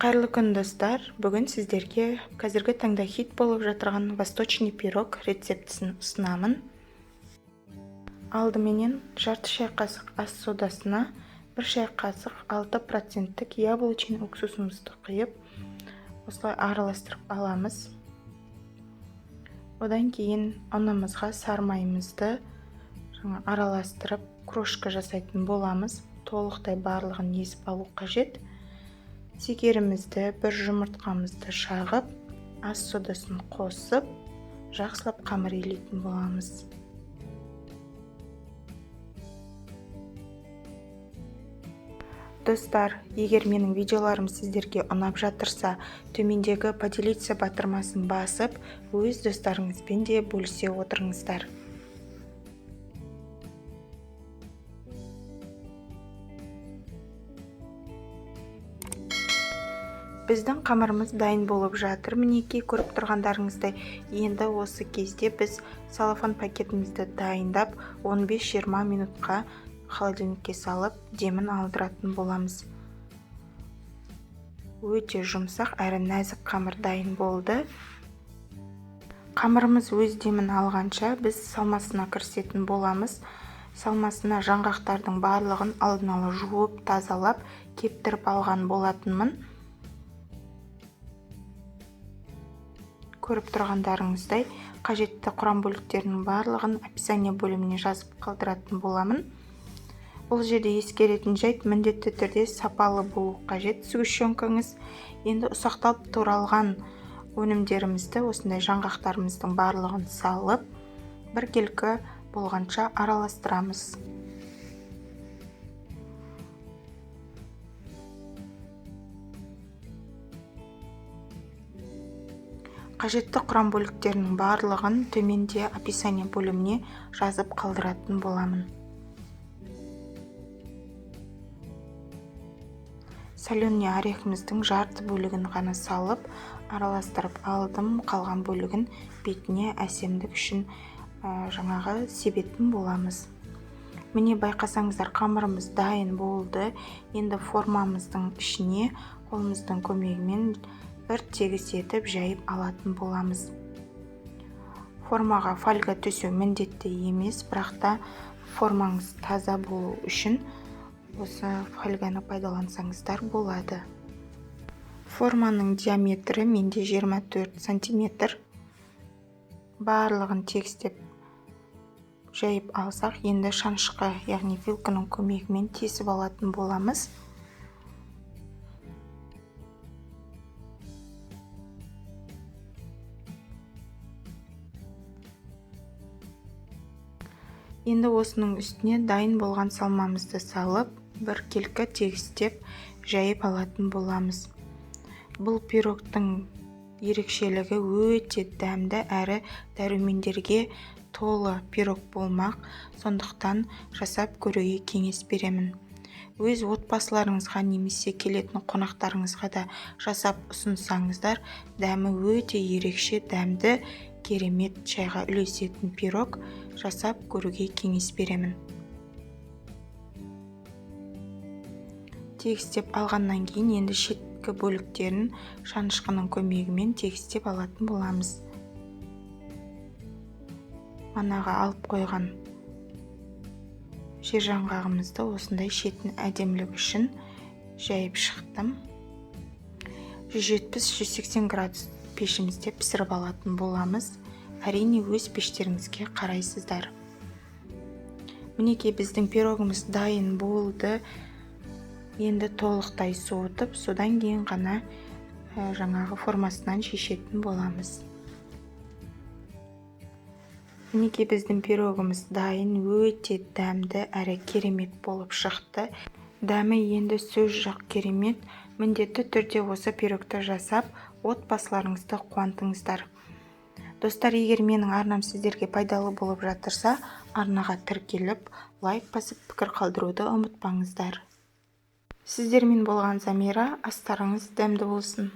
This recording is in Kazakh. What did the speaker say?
Қайырлы күн достар, бүгін сіздерге қазіргі таңда хит болып жатырған восточный пирог рецептісін ұсынамын. Алдыменен жарты шай қасық ас содасына 1 шай қасық 6% яблочный уксусымызды құйып, осылай араластырып аламыз. Одан кейін ұнымызға сармайымызды араластырып крошка жасайтын боламыз. Толықтай барлығын езіп алу қажет. Текерімізді, бір жұмыртқамызды шағып, ас содасын қосып, жақсылап қамыр илейтін боламыз. Достар, егер менің видеоларым сіздерге ұнап жатырса, төмендегі поделиться батырмасын басып, өз достарыңызбен де бөлісе отырыңыздар. Біздің қамырымыз дайын болып жатыр. Мінекей көріп тұрғандарыңыздай, енді осы кезде біз салафан пакетімізді дайындап 15-20 минутқа холодильникке салып, демін алдыратын боламыз. Өте жұмсақ әрі нәзік қамыр дайын болды. Қамырымыз өз демін алғанша біз салмасына кірісетін боламыз. Салмасына жаңғақтардың барлығын алдын ала жуып, тазалап, кептіріп алған болатынмын. Көріп тұрғандарыңыздай, қажетті құрам бөліктерінің барлығын описание бөліміне жазып қалдыратын боламын. Бұл жерде ескеретін жайт, міндетті түрде сапалы болу қажет сгущенкаңыз. Енді ұсақталып туралған өнімдерімізді, осындай жаңғақтарымыздың барлығын салып, біркелкі болғанша араластырамыз. Қажетті құрам бөліктерінің барлығын төменде описание бөліміне жазып қалдыратын боламын. Соленый орехіміздің жарты бөлігін ғана салып, араластырып алдым, қалған бөлігін бетіне әсемдік үшін жаңағы себетін боламыз. Міне байқасаңыздар, қамырымыз дайын болды. Енді формамыздың ішіне қолымыздың көмегімен бір тегіс етіп жайып алатын боламыз. Формаға фольга төсеу міндетті емес, бірақ та формаңыз таза болу үшін осы фольганы пайдалансаңыздар болады. Форманың диаметрі менде 24 см. Барлығын тегістеп жайып алсақ, енді шанышқы, яғни вилканың көмегімен тесіп алатын боламыз. Енді осының үстіне дайын болған салмамызды салып, біркелкі тегістеп жайып алатын боламыз. Бұл пирогтың ерекшелігі өте дәмді әрі дәрумендерге толы пирог болмақ, сондықтан жасап көруге кеңес беремін. Өз отбасыларыңызға немесе келетін қонақтарыңызға да жасап ұсынсаңыздар, дәмі өте ерекше, дәмді, керемет шайға үлесетін пирог жасап көруге кеңес беремін. Тегістеп алғаннан кейін енді шеткі бөліктерін шанышқының көмегімен тегістеп алатын боламыз. Манаға алып қойған жер жаңғағымызды осындай шетін әдемілік үшін жайып шықтым. 170-180 градус пешімізде пісіріп алатын боламыз. Әрине өз пештеріңізге қарайсыздар. Мінекей біздің пирогымыз дайын болды. Енді толықтай суытып, содан кейін ғана жаңағы формасынан шешетін боламыз. Мінекей біздің пирогымыз дайын, өте дәмді әрі керемет болып шықты. Дәмі енді сөз жоқ керемет. Міндетті түрде осы пирогты жасап, отбасыларыңызды қуантыңыздар. Достар, егер менің арнам сіздерге пайдалы болып жатырса, арнаға тіркеліп, лайк басып, пікір қалдыруды ұмытпаңыздар. Сіздермен болған Замира, астарыңыз дәмді болсын.